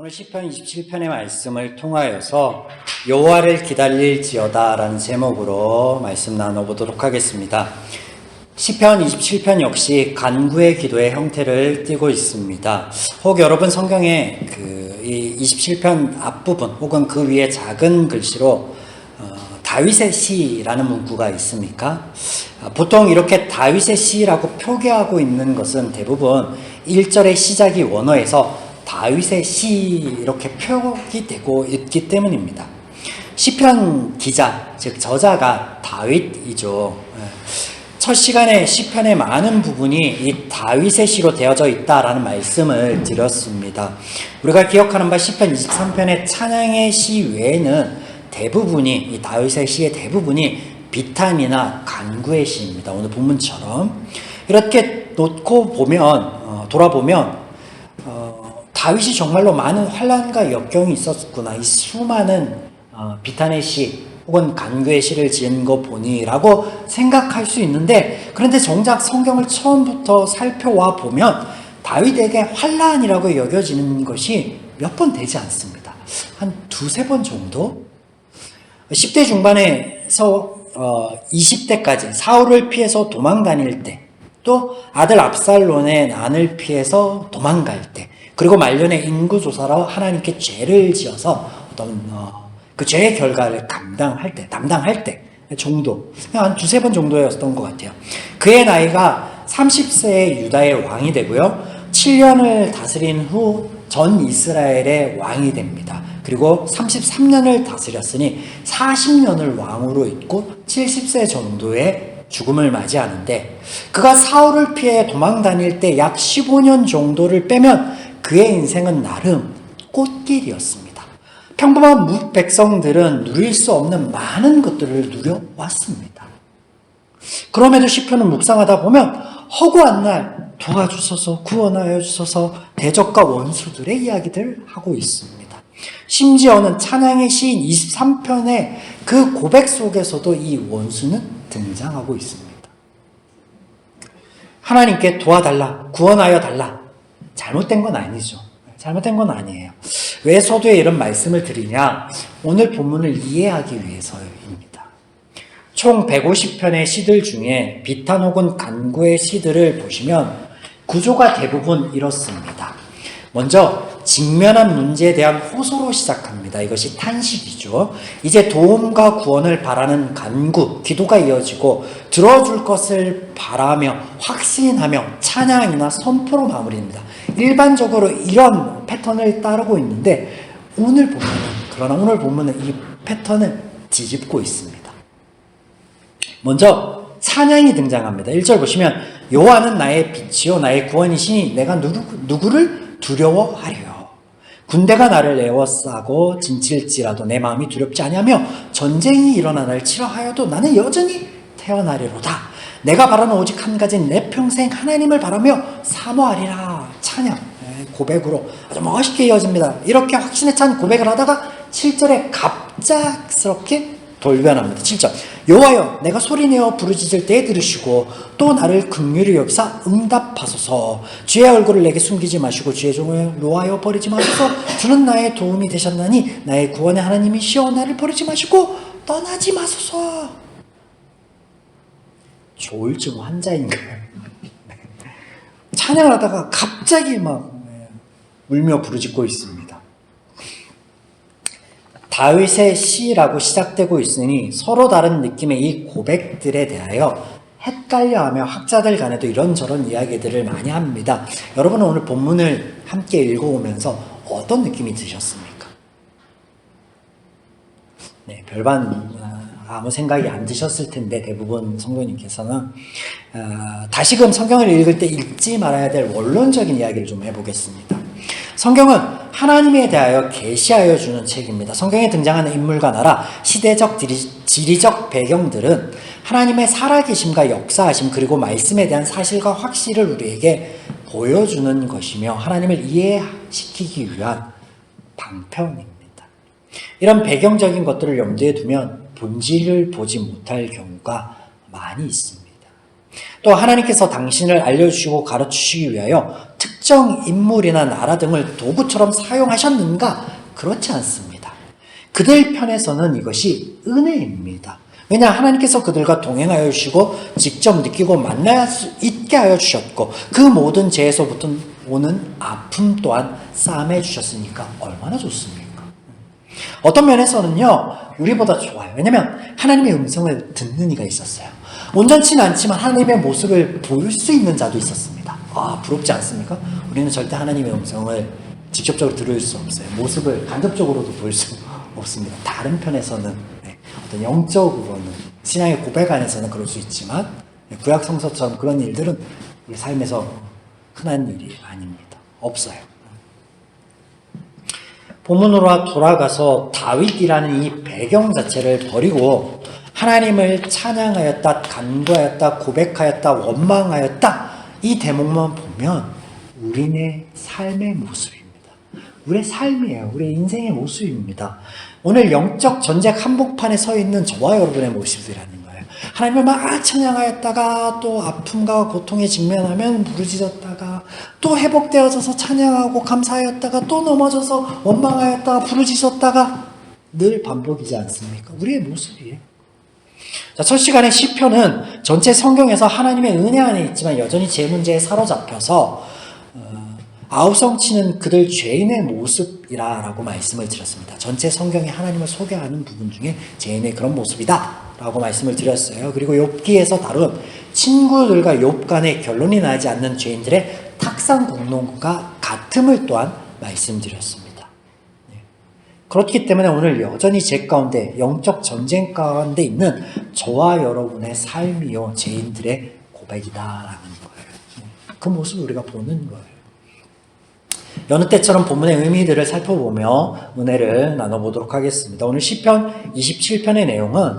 오늘 시편 27편의 말씀을 통하여서 여호와를 기다릴지어다 라는 제목으로 말씀 나눠보도록 하겠습니다. 시편 27편 역시 간구의 기도의 형태를 띠고 있습니다. 혹 여러분 성경에 이 27편 앞부분 혹은 그 위에 작은 글씨로 다윗의 시라는 문구가 있습니까? 보통 이렇게 다윗의 시라고 표기하고 있는 것은 대부분 1절의 시작이 원어에서 다윗의 시 이렇게 표기되고 있기 때문입니다. 시편 기자, 즉 저자가 다윗이죠. 첫 시간에 시편의 많은 부분이 이 다윗의 시로 되어져 있다라는 말씀을 드렸습니다. 우리가 기억하는 바 시편 23편의 찬양의 시 외에는 대부분이 이 다윗의 시의 대부분이 비탄이나 간구의 시입니다. 오늘 본문처럼 이렇게 놓고 보면 돌아보면 다윗이 정말로 많은 환난과 역경이 있었구나. 이 수많은 비탄의 시 혹은 간구의 시를 지은 거 보니라고 생각할 수 있는데, 그런데 정작 성경을 처음부터 살펴와 보면 다윗에게 환난이라고 여겨지는 것이 몇 번 되지 않습니다. 한 두세 번 정도? 10대 중반에서 20대까지 사울을 피해서 도망 다닐 때, 또 아들 압살론의 난을 피해서 도망갈 때, 그리고 말년에 인구조사로 하나님께 죄를 지어서 어떤 그 죄의 결과를 담당할 때 정도, 한 두세 번 정도였던 것 같아요. 그의 나이가 30세에 유다의 왕이 되고요, 7년을 다스린 후 전 이스라엘의 왕이 됩니다. 그리고 33년을 다스렸으니 40년을 왕으로 있고 70세 정도의 죽음을 맞이하는데, 그가 사울을 피해 도망 다닐 때 약 15년 정도를 빼면 그의 인생은 나름 꽃길이었습니다. 평범한 무백성들은 누릴 수 없는 많은 것들을 누려왔습니다. 그럼에도 시편을 묵상하다 보면 허구한 날 도와주소서, 구원하여 주소서, 대적과 원수들의 이야기들을 하고 있습니다. 심지어는 찬양의 시인 23편의 그 고백 속에서도 이 원수는 등장하고 있습니다. 하나님께 도와달라, 구원하여 달라. 잘못된 건 아니죠. 잘못된 건 아니에요. 왜 서두에 이런 말씀을 드리냐? 오늘 본문을 이해하기 위해서입니다. 총 150편의 시들 중에 비탄 혹은 간구의 시들을 보시면 구조가 대부분 이렇습니다. 먼저 직면한 문제에 대한 호소로 시작합니다. 이것이 탄식이죠. 이제 도움과 구원을 바라는 간구, 기도가 이어지고 들어줄 것을 바라며 확신하며 찬양이나 선포로 마무리됩니다. 일반적으로 이런 패턴을 따르고 있는데 오늘 본문은 이 패턴을 뒤집고 있습니다. 먼저 찬양이 등장합니다. 1절 보시면 여호와는 나의 빛이요 나의 구원이시니 내가 누구를 두려워하리요. 군대가 나를 에워싸고 진칠지라도 내 마음이 두렵지 아니하며 전쟁이 일어나 날 치러하여도 나는 여전히 태어나리로다. 내가 바라는 오직 한 가지는 내 평생 하나님을 바라며 사모하리라. 찬양, 고백으로 아주 멋있게 이어집니다. 이렇게 확신에 찬 고백을 하다가 7절에 갑작스럽게 돌변합니다. 7절 여호와여 내가 소리내어 부르짖을 때에 들으시고 또 나를 긍휼히 여기사 응답하소서. 주의 얼굴을 내게 숨기지 마시고 주의 종을 놓아여 버리지 마소서. 주는 나의 도움이 되셨나니 나의 구원의 하나님이시여 나를 버리지 마시고 떠나지 마소서. 조울증 환자인가요? 찬양을 하다가 갑자기 막 울며 부르짖고 있습니다. 다윗의 시라고 시작되고 있으니 서로 다른 느낌의 이 고백들에 대하여 헷갈려하며 학자들 간에도 이런저런 이야기들을 많이 합니다. 여러분은 오늘 본문을 함께 읽어오면서 어떤 느낌이 드셨습니까? 네, 별반 아무 생각이 안 드셨을 텐데 대부분 성도님께서는 다시금 성경을 읽을 때 읽지 말아야 될 원론적인 이야기를 좀 해보겠습니다. 성경은 하나님에 대하여 계시하여 주는 책입니다. 성경에 등장하는 인물과 나라, 시대적, 지리적 배경들은 하나님의 살아계심과 역사하심 그리고 말씀에 대한 사실과 확실을 우리에게 보여주는 것이며 하나님을 이해시키기 위한 방편입니다. 이런 배경적인 것들을 염두에 두면 본질을 보지 못할 경우가 많이 있습니다. 또 하나님께서 당신을 알려주시고 가르치시기 위하여 특정 인물이나 나라 등을 도구처럼 사용하셨는가? 그렇지 않습니다. 그들 편에서는 이것이 은혜입니다. 왜냐, 하나님께서 그들과 동행하여 주시고 직접 느끼고 만날 수 있게 하여 주셨고 그 모든 죄에서부터 오는 아픔 또한 싸매 주셨으니까 얼마나 좋습니까? 어떤 면에서는요, 우리보다 좋아요. 왜냐면 하나님의 음성을 듣는 이가 있었어요. 온전치는 않지만 하나님의 모습을 볼 수 있는 자도 있었습니다. 아, 부럽지 않습니까? 우리는 절대 하나님의 음성을 직접적으로 들을 수 없어요. 모습을 간접적으로도 볼 수 없습니다. 다른 편에서는 어떤 영적으로는 신앙의 고백 안에서는 그럴 수 있지만 구약 성서처럼 그런 일들은 우리 삶에서 흔한 일이 아닙니다. 없어요. 본문으로 돌아가서 다윗이라는 이 배경 자체를 버리고 하나님을 찬양하였다, 간구하였다, 고백하였다, 원망하였다, 이 대목만 보면 우리의 삶의 모습입니다. 우리의 삶이에요. 우리의 인생의 모습입니다. 오늘 영적 전쟁 한복판에 서 있는 저와 여러분의 모습이라는 거예요. 하나님을 막 찬양하였다가 또 아픔과 고통에 직면하면 부르짖었다가 또 회복되어져서 찬양하고 감사하였다가 또 넘어져서 원망하였다가 부르짖었다가 늘 반복이지 않습니까? 우리의 모습이에요. 자, 첫 시간에 시편은 전체 성경에서 하나님의 은혜 안에 있지만 여전히 제 문제에 사로잡혀서 아우성치는 그들 죄인의 모습이라고 말씀을 드렸습니다. 전체 성경에 하나님을 소개하는 부분 중에 죄인의 그런 모습이다 라고 말씀을 드렸어요. 그리고 욥기에서 다룬 친구들과 욥 간의 결론이 나지 않는 죄인들의 탁상 공론과 같음을 또한 말씀드렸습니다. 그렇기 때문에 오늘 여전히 제 가운데 영적 전쟁 가운데 있는 저와 여러분의 삶이요 죄인들의 고백이다라는 거예요. 그 모습을 우리가 보는 거예요. 여느 때처럼 본문의 의미들을 살펴보며 은혜를 나눠보도록 하겠습니다. 오늘 시편 27편의 내용은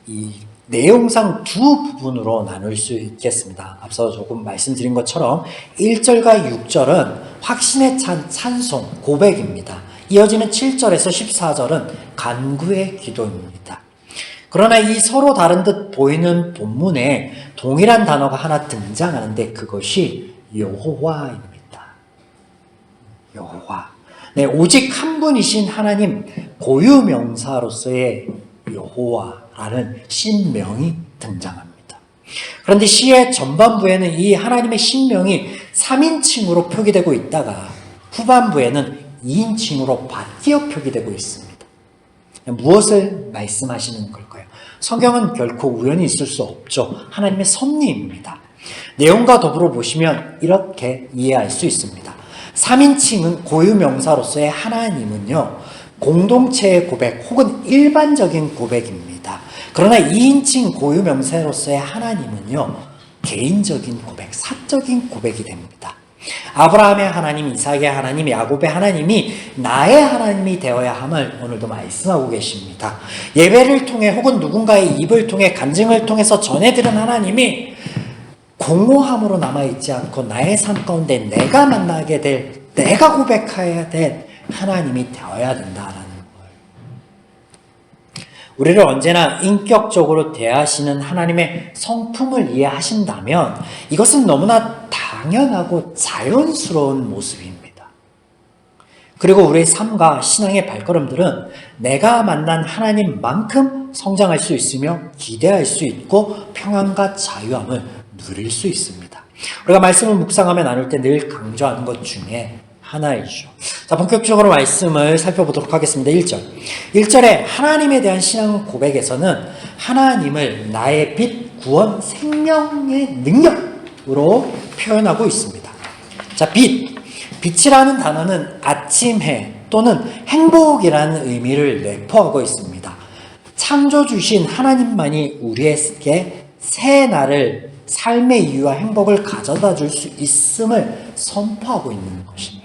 이 내용상 두 부분으로 나눌 수 있겠습니다. 앞서 조금 말씀드린 것처럼 1절과 6절은 확신에 찬 찬송, 고백입니다. 이어지는 7절에서 14절은 간구의 기도입니다. 그러나 이 서로 다른 듯 보이는 본문에 동일한 단어가 하나 등장하는데 그것이 여호와입니다. 여호와. 네, 오직 한 분이신 하나님 고유명사로서의 여호와라는 신명이 등장합니다. 그런데 시의 전반부에는 이 하나님의 신명이 3인칭으로 표기되고 있다가 후반부에는 2인칭으로 바뀌어 표기되고 있습니다. 무엇을 말씀하시는 걸까요? 성경은 결코 우연히 있을 수 없죠. 하나님의 섭리입니다. 내용과 더불어 보시면 이렇게 이해할 수 있습니다. 3인칭은 고유명사로서의 하나님은요, 공동체의 고백 혹은 일반적인 고백입니다. 그러나 2인칭 고유명사로서의 하나님은요, 개인적인 고백, 사적인 고백이 됩니다. 아브라함의 하나님, 이삭의 하나님, 야곱의 하나님이 나의 하나님이 되어야 함을 오늘도 말씀하고 계십니다. 예배를 통해 혹은 누군가의 입을 통해 간증을 통해서 전해드린 하나님이 공허함으로 남아있지 않고 나의 삶 가운데 내가 만나게 될, 내가 고백해야 될 하나님이 되어야 된다라는 거예요. 우리를 언제나 인격적으로 대하시는 하나님의 성품을 이해하신다면 이것은 너무나 당연하고 자연스러운 모습입니다. 그리고 우리의 삶과 신앙의 발걸음들은 내가 만난 하나님만큼 성장할 수 있으며 기대할 수 있고 평안과 자유함을 누릴 수 있습니다. 우리가 말씀을 묵상하며 나눌 때 늘 강조하는 것 중에 하나이죠. 자, 본격적으로 말씀을 살펴보도록 하겠습니다. 1절. 1절에 하나님에 대한 신앙 고백에서는 하나님을 나의 빛, 구원, 생명의 능력으로 표현하고 있습니다. 자, 빛. 빛이라는 단어는 아침 해 또는 행복이라는 의미를 내포하고 있습니다. 창조 주신 하나님만이 우리에게 새 날을 삶의 이유와 행복을 가져다 줄 수 있음을 선포하고 있는 것입니다.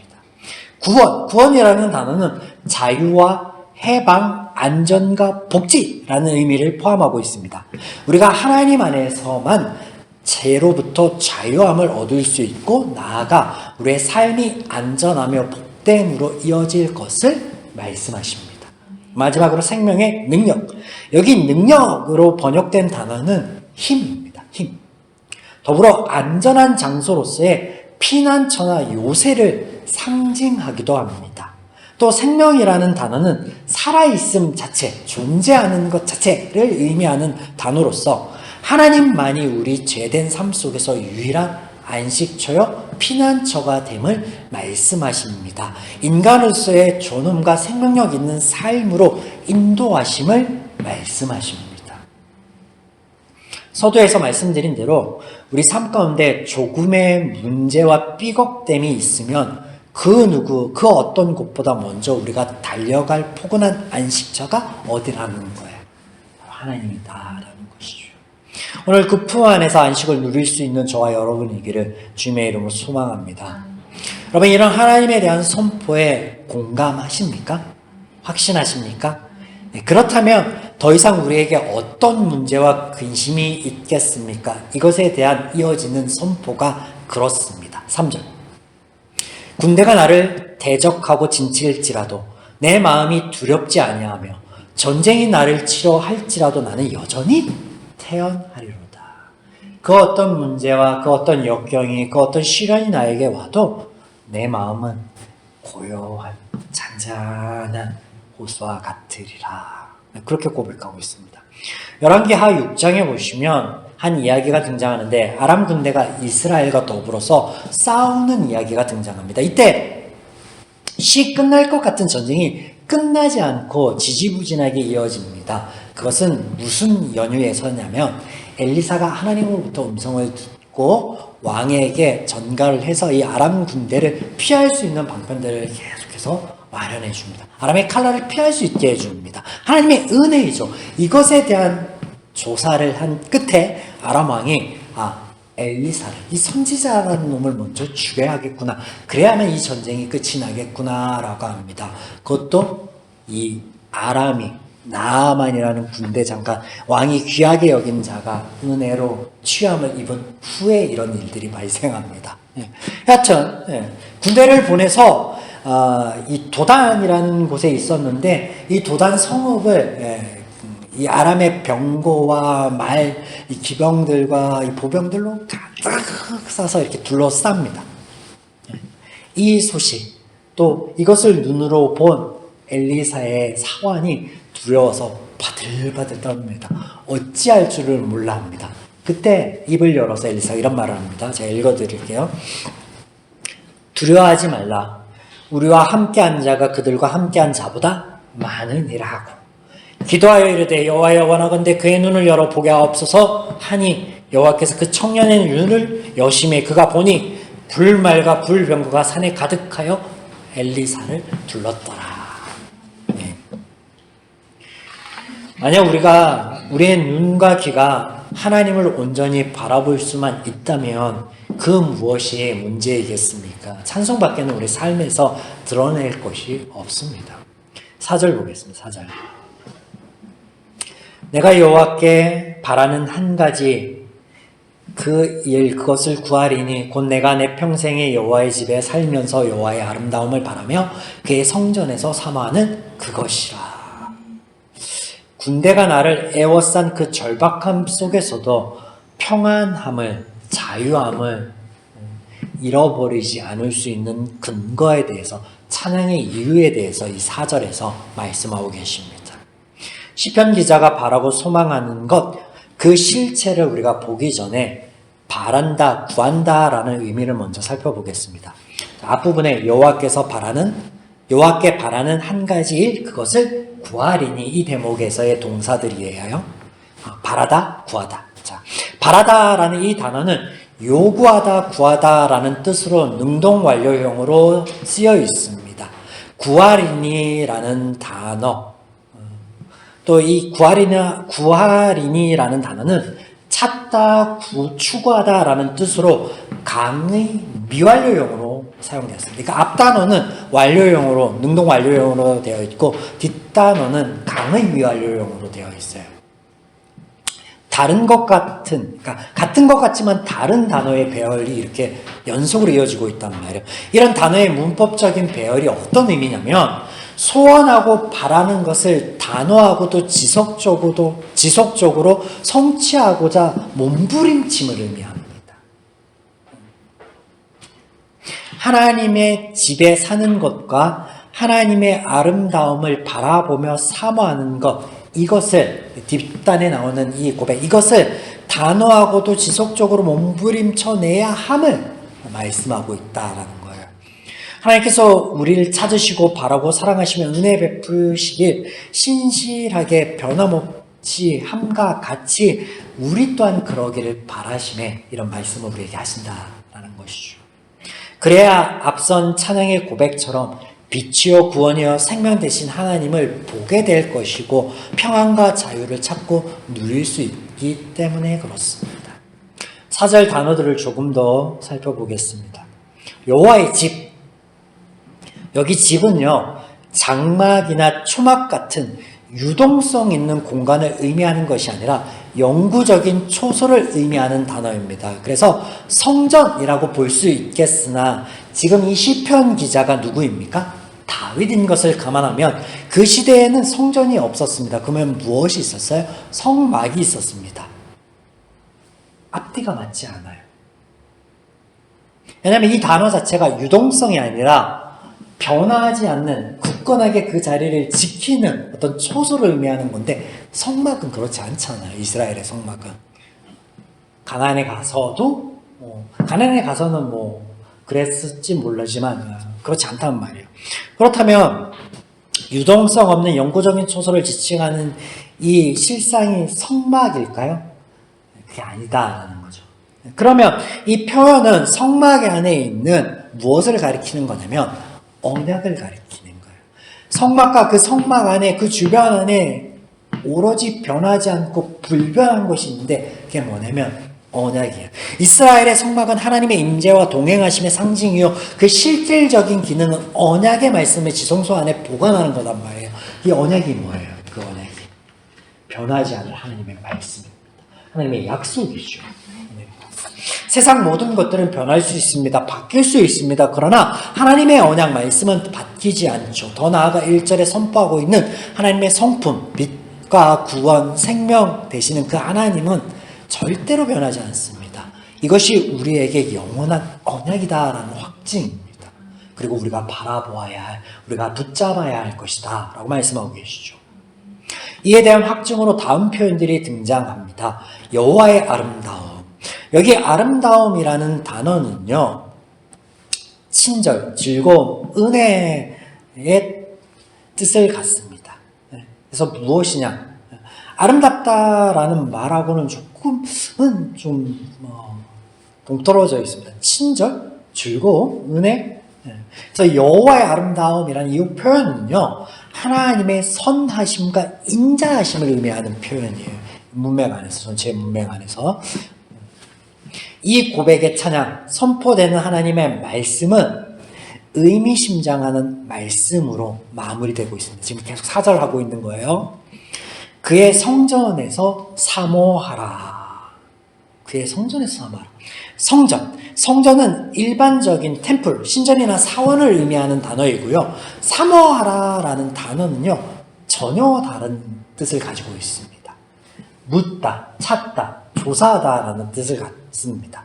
구원이라는 단어는 자유와 해방, 안전과 복지라는 의미를 포함하고 있습니다. 우리가 하나님 안에서만 죄로부터 자유함을 얻을 수 있고 나아가 우리의 삶이 안전하며 복됨으로 이어질 것을 말씀하십니다. 마지막으로 생명의 능력. 여기 능력으로 번역된 단어는 힘입니다. 힘. 더불어 안전한 장소로서의 피난처나 요새를 상징하기도 합니다. 또 생명이라는 단어는 살아있음 자체, 존재하는 것 자체를 의미하는 단어로서 하나님만이 우리 죄된 삶 속에서 유일한 안식처요 피난처가 됨을 말씀하십니다. 인간으로서의 존엄과 생명력 있는 삶으로 인도하심을 말씀하십니다. 서두에서 말씀드린 대로 우리 삶 가운데 조금의 문제와 삐걱됨이 있으면 그 어떤 곳보다 먼저 우리가 달려갈 포근한 안식처가 어디라는 거예요? 하나님이다라는 것이죠. 오늘 그 품 안에서 안식을 누릴 수 있는 저와 여러분이기를 주님의 이름으로 소망합니다. 여러분, 이런 하나님에 대한 선포에 공감하십니까? 확신하십니까? 네, 그렇다면 더 이상 우리에게 어떤 문제와 근심이 있겠습니까? 이것에 대한 이어지는 선포가 그렇습니다. 3절. 군대가 나를 대적하고 진칠지라도 내 마음이 두렵지 아니하며 전쟁이 나를 치러 할지라도 나는 여전히 태연하리로다. 그 어떤 문제와 그 어떤 역경이 그 어떤 시련이 나에게 와도 내 마음은 고요한 잔잔한 호수와 같으리라. 그렇게 고백하고 있습니다. 열왕기하 6장에 보시면 한 이야기가 등장하는데 아람 군대가 이스라엘과 더불어서 싸우는 이야기가 등장합니다. 이때 시 끝날 것 같은 전쟁이 끝나지 않고 지지부진하게 이어집니다. 그것은 무슨 연유에서냐면 엘리사가 하나님으로부터 음성을 듣고 왕에게 전가를 해서 이 아람 군대를 피할 수 있는 방편들을 계속해서 마련해 줍니다. 아람의 칼날을 피할 수 있게 해줍니다. 하나님의 은혜이죠. 이것에 대한 조사를 한 끝에 아람 왕이 엘리사를, 이 선지자라는 놈을 먼저 죽여야겠구나. 그래야만 이 전쟁이 끝이 나겠구나라고 합니다. 그것도 이 아람이 나아만이라는 군대 장관, 왕이 귀하게 여긴 자가 은혜로 취함을 입은 후에 이런 일들이 발생합니다. 하여튼 군대를 보내서 이 도단이라는 곳에 있었는데 이 도단 성읍을 이 아람의 병거와 말, 이 기병들과 이 보병들로 가득 싸서 이렇게 둘러쌉니다. 이 소식, 또 이것을 눈으로 본 엘리사의 사환이 두려워서 바들바들 떨립니다. 어찌할 줄을 몰라 합니다. 그때 입을 열어서 엘리사가 이런 말을 합니다. 제가 읽어드릴게요. 두려워하지 말라. 우리와 함께한 자가 그들과 함께한 자보다 많으니라 하고 기도하여 이르되 여호와여 원하건대 그의 눈을 열어 보게 하옵소서 하니 여호와께서 그 청년의 눈을 여심해 그가 보니 불말과 불병거가 산에 가득하여 엘리사를 둘렀더라. 네. 만약 우리의 눈과 귀가 하나님을 온전히 바라볼 수만 있다면 그 무엇이 문제이겠습니까? 찬송밖에는 우리 삶에서 드러낼 것이 없습니다. 4절 보겠습니다. 4절. 내가 여호와께 바라는 한 가지 그것을 구하리니 곧 내가 내 평생에 여호와의 집에 살면서 여호와의 아름다움을 바라며 그의 성전에서 사모하는 그것이라. 군대가 나를 애워싼 그 절박함 속에서도 평안함을, 자유함을 잃어버리지 않을 수 있는 근거에 대해서, 찬양의 이유에 대해서 이 4절에서 말씀하고 계십니다. 시편 기자가 바라고 소망하는 것, 그 실체를 우리가 보기 전에 바란다, 구한다라는 의미를 먼저 살펴보겠습니다. 앞부분에 여호와께 바라는 한 가지 일, 그것을 구하리니, 이 대목에서의 동사들이에요. 바라다, 구하다. 자, 바라다라는 이 단어는 요구하다, 구하다라는 뜻으로 능동 완료형으로 쓰여 있습니다. 구하리니라는 단어, 또 이 구하리니라는 단어는 찾다, 추구하다라는 뜻으로 강의 미완료형으로 사용되었습니다. 그러니까 앞 단어는 완료형으로, 능동 완료형으로 되어 있고 뒷 단어는 강의 미완료형으로 되어 있어요. 다른 것 같은, 그러니까 같은 것 같지만 다른 단어의 배열이 이렇게 연속으로 이어지고 있단 말이에요. 이런 단어의 문법적인 배열이 어떤 의미냐면 소원하고 바라는 것을 단호하고도 지속적으로 성취하고자 몸부림침을 의미합니다. 하나님의 집에 사는 것과 하나님의 아름다움을 바라보며 사모하는 것, 이것을 뒷단에 나오는 이 고백, 이것을 단호하고도 지속적으로 몸부림쳐내야 함을 말씀하고 있다라는 거예요. 하나님께서 우리를 찾으시고 바라고 사랑하시며 은혜 베푸시길 신실하게 변함없이 함과 같이 우리 또한 그러기를 바라심에 이런 말씀을 우리에게 하신다라는 것이죠. 그래야 앞선 찬양의 고백처럼 빛이요 구원이요 생명 되신 하나님을 보게 될 것이고 평안과 자유를 찾고 누릴 수 있기 때문에 그렇습니다. 4절 단어들을 조금 더 살펴보겠습니다. 여호와의 집, 여기 집은요 장막이나 초막 같은 유동성 있는 공간을 의미하는 것이 아니라 영구적인 초소를 의미하는 단어입니다. 그래서 성전이라고 볼 수 있겠으나 지금 이 시편 기자가 누구입니까? 다윗인 것을 감안하면 그 시대에는 성전이 없었습니다. 그러면 무엇이 있었어요? 성막이 있었습니다. 앞뒤가 맞지 않아요. 왜냐하면 이 단어 자체가 유동성이 아니라 변하지 않는 굳건하게 그 자리를 지키는 어떤 초소를 의미하는 건데 성막은 그렇지 않잖아요. 이스라엘의 성막은 가나안에 가서도 가나안에 가서는 그랬을지 모르지만 그렇지 않단 말이에요. 그렇다면 유동성 없는 영구적인 초소를 지칭하는 이 실상이 성막일까요? 그게 아니다라는 거죠. 그러면 이 표현은 성막 안에 있는 무엇을 가리키는 거냐면 언약을 가리키는 거예요. 성막과 그 성막 안에 그 주변 안에 오로지 변하지 않고 불변한 것이 있는데 그게 뭐냐면 언약이에요. 이스라엘의 성막은 하나님의 임재와 동행하심의 상징이요 그 실질적인 기능은 언약의 말씀을 지성소 안에 보관하는 거란 말이에요. 이 언약이 뭐예요? 그 언약이 변하지 않을 하나님의 말씀입니다. 하나님의 약속이죠. 세상 모든 것들은 변할 수 있습니다. 바뀔 수 있습니다. 그러나 하나님의 언약 말씀은 바뀌지 않죠. 더 나아가 1절에 선포하고 있는 하나님의 성품, 빛과 구원, 생명 되시는 그 하나님은 절대로 변하지 않습니다. 이것이 우리에게 영원한 언약이다라는 확증입니다. 그리고 우리가 바라보아야 할, 우리가 붙잡아야 할 것이다 라고 말씀하고 계시죠. 이에 대한 확증으로 다음 표현들이 등장합니다. 여호와의 아름다움. 여기 아름다움이라는 단어는요, 친절, 즐거움, 은혜의 뜻을 갖습니다. 그래서 무엇이냐? 아름답다라는 말하고는 조금은 좀 동떨어져 있습니다. 친절, 즐거움, 은혜. 그래서 여호와의 아름다움이라는 이 표현은요, 하나님의 선하심과 인자하심을 의미하는 표현이에요. 문맥 안에서, 전체 문맥 안에서. 이 고백의 찬양, 선포되는 하나님의 말씀은 의미심장하는 말씀으로 마무리되고 있습니다. 지금 계속 사절하고 있는 거예요. 그의 성전에서 사모하라. 그의 성전에서 사모하라. 성전은 일반적인 템플, 신전이나 사원을 의미하는 단어이고요. 사모하라라는 단어는요, 전혀 다른 뜻을 가지고 있습니다. 묻다, 찾다, 조사하다라는 뜻을 갖습니다.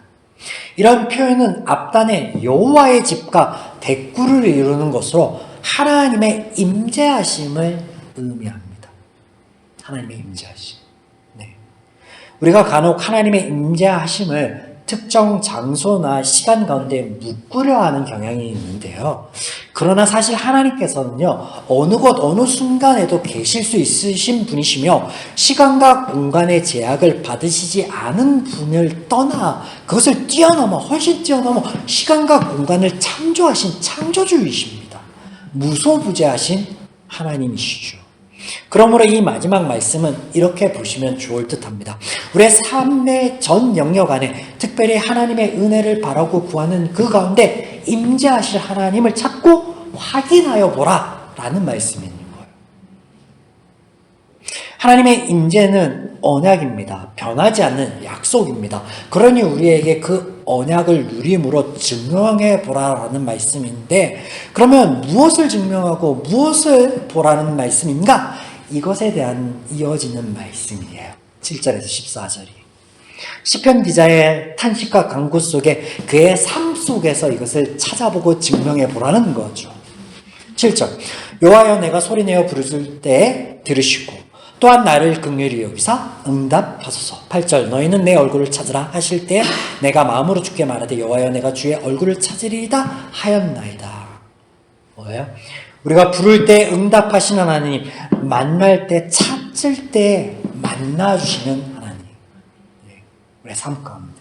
이런 표현은 앞단에 여호와의 집과 대꾸를 이루는 것으로 하나님의 임재하심을 의미합니다. 하나님의 임재하심. 네. 우리가 간혹 하나님의 임재하심을 특정 장소나 시간 가운데 묶으려 하는 경향이 있는데요. 그러나 사실 하나님께서는요, 어느 곳 어느 순간에도 계실 수 있으신 분이시며 시간과 공간의 제약을 받으시지 않은 분을 떠나 그것을 뛰어넘어 훨씬 뛰어넘어 시간과 공간을 창조하신 창조주이십니다. 무소부재하신 하나님이시죠. 그러므로 이 마지막 말씀은 이렇게 보시면 좋을 듯합니다. 우리의 삶의 전 영역 안에 특별히 하나님의 은혜를 바라고 구하는 그 가운데 임재하실 하나님을 찾고 확인하여 보라 라는 말씀인 거예요. 하나님의 임재는 언약입니다. 변하지 않는 약속입니다. 그러니 우리에게 그 언약을 누림으로 증명해 보라라는 말씀인데, 그러면 무엇을 증명하고 무엇을 보라는 말씀인가? 이것에 대한 이어지는 말씀이에요. 7절에서 14절이. 시편 기자의 탄식과 간구 속에 그의 삶 속에서 이것을 찾아보고 증명해 보라는 거죠. 7절. 여호와여, 내가 소리내어 부르짖을 때 들으시고 또한 나를 긍휼히 여기사 응답하소서. 8절. 너희는 내 얼굴을 찾으라 하실 때 내가 마음으로 주께 말하되 여호와여, 내가 주의 얼굴을 찾으리이다 하였나이다. 뭐예요? 우리가 부를 때 응답하시는 하나님, 만날 때, 찾을 때 만나주시는 하나님. 우리의 삶 가운데.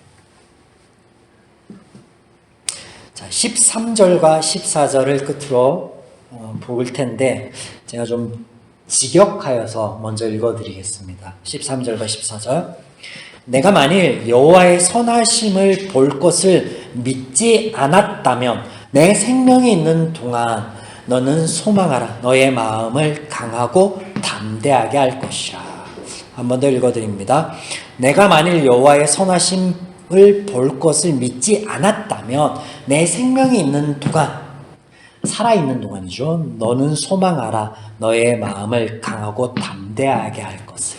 자, 13절과 14절을 끝으로 볼 텐데 제가 좀 직역하여서 먼저 읽어드리겠습니다. 13절과 14절. 내가 만일 여호와의 선하심을 볼 것을 믿지 않았다면 내 생명이 있는 동안 너는 소망하라. 너의 마음을 강하고 담대하게 할 것이라. 한 번 더 읽어드립니다. 내가 만일 여호와의 선하심을 볼 것을 믿지 않았다면 내 생명이 있는 동안, 살아있는 동안이죠. 너는 소망하라. 너의 마음을 강하고 담대하게 할 것을.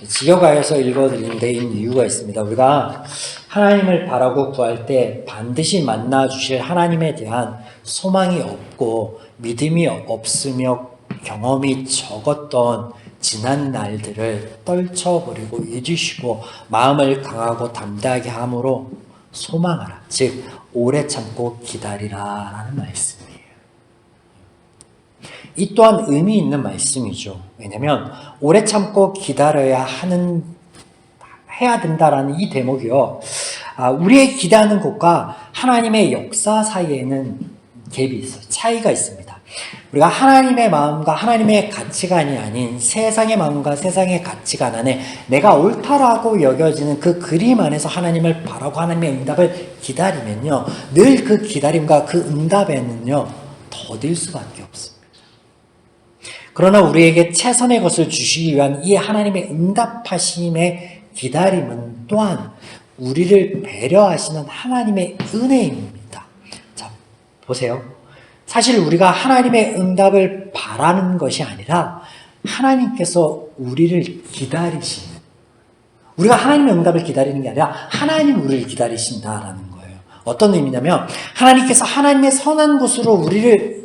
직역하여서 읽어드린 데인 이유가 있습니다. 우리가 하나님을 바라고 구할 때 반드시 만나주실 하나님에 대한 소망이 없고 믿음이 없으며 경험이 적었던 지난 날들을 떨쳐버리고 잊으시고 마음을 강하고 담대하게 함으로 소망하라. 즉 오래 참고 기다리라 라는 말씀이에요. 이 또한 의미 있는 말씀이죠. 왜냐하면 오래 참고 기다려야 해야 된다라는 이 대목이요. 우리의 기대하는 것과 하나님의 역사 사이에는 갭이 있어요. 차이가 있습니다. 우리가 하나님의 마음과 하나님의 가치관이 아닌 세상의 마음과 세상의 가치관 안에 내가 옳다라고 여겨지는 그 그림 안에서 하나님을 바라고 하나님의 응답을 기다리면요, 늘 그 기다림과 그 응답에는요 더딜 수밖에 없습니다. 그러나 우리에게 최선의 것을 주시기 위한 이 하나님의 응답하심의 기다림은 또한 우리를 배려하시는 하나님의 은혜입니다. 자, 보세요. 사실 우리가 하나님의 응답을 바라는 것이 아니라 하나님께서 우리를 기다리시는, 우리가 하나님의 응답을 기다리는 게 아니라 하나님 우리를 기다리신다라는 거예요. 어떤 의미냐면 하나님께서 하나님의 선한 것으로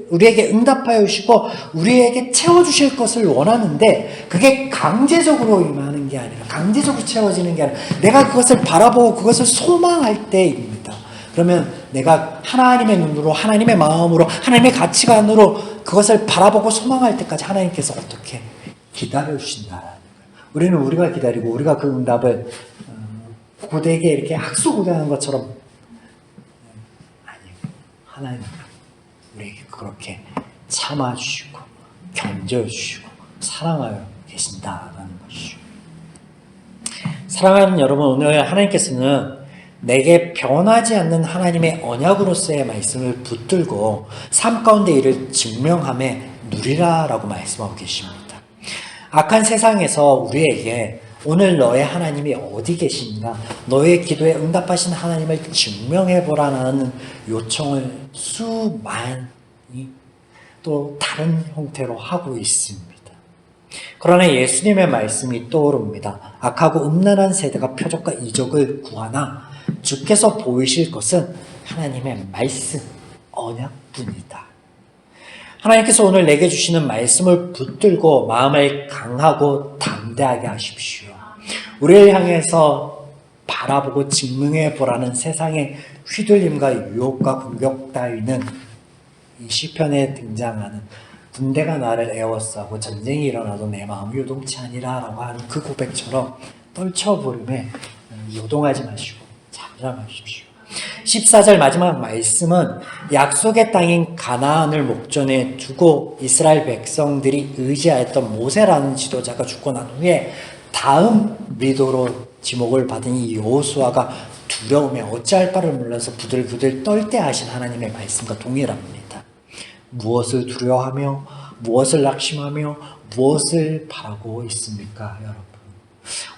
우리에게 응답하여 주시고 우리에게 채워주실 것을 원하는데 그게 강제적으로 임하는 게 아니라, 강제적으로 채워지는 게 아니라 내가 그것을 바라보고 그것을 소망할 때입니다. 그러면 내가 하나님의 눈으로, 하나님의 마음으로, 하나님의 가치관으로 그것을 바라보고 소망할 때까지 하나님께서 어떻게 기다려주신다라는 거예요. 우리는 우리가 기다리고 우리가 그 응답을 고되게 이렇게 학수고대하는 것처럼, 아니요, 하나님은 우리에게 그렇게 참아주시고 견뎌주시고 사랑하여 계신다라는 것이죠. 사랑하는 여러분, 오늘 하나님께서는 내게 변하지 않는 하나님의 언약으로서의 말씀을 붙들고 삶 가운데 이를 증명함에 누리라라고 말씀하고 계십니다. 악한 세상에서 우리에게 오늘 너의 하나님이 어디 계신가, 너의 기도에 응답하신 하나님을 증명해보라는 요청을 수많이 또 다른 형태로 하고 있습니다. 그러나 예수님의 말씀이 떠오릅니다. 악하고 음란한 세대가 표적과 이적을 구하나 주께서 보이실 것은 하나님의 말씀, 언약뿐이다. 하나님께서 오늘 내게 주시는 말씀을 붙들고 마음을 강하고 담대하게 하십시오. 우리를 향해서 바라보고 증명해 보라는 세상의 휘둘림과 유혹과 공격 따위는 이 시편에 등장하는 군대가 나를 에워싸고 전쟁이 일어나도 내 마음 요동치 아니라 라고 하는 그 고백처럼 떨쳐버림에 요동하지 마시고 잠잠하십시오. 14절 마지막 말씀은 약속의 땅인 가나안을 목전에 두고 이스라엘 백성들이 의지하였던 모세라는 지도자가 죽고 난 후에 다음 리더로 지목을 받은 이 여호수아가 두려움에 어찌할 바를 몰라서 부들부들 떨 때 하신 하나님의 말씀과 동일합니다. 무엇을 두려워하며 무엇을 낙심하며 무엇을 바라고 있습니까, 여러분?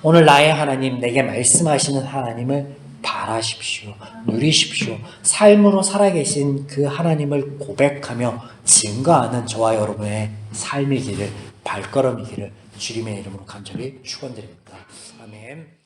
오늘 나의 하나님, 내게 말씀하시는 하나님을 바라십시오. 누리십시오. 삶으로 살아계신 그 하나님을 고백하며 증거하는 저와 여러분의 삶의 길을, 발걸음의 길을 주님의 이름으로 간절히 축원드립니다. 아멘.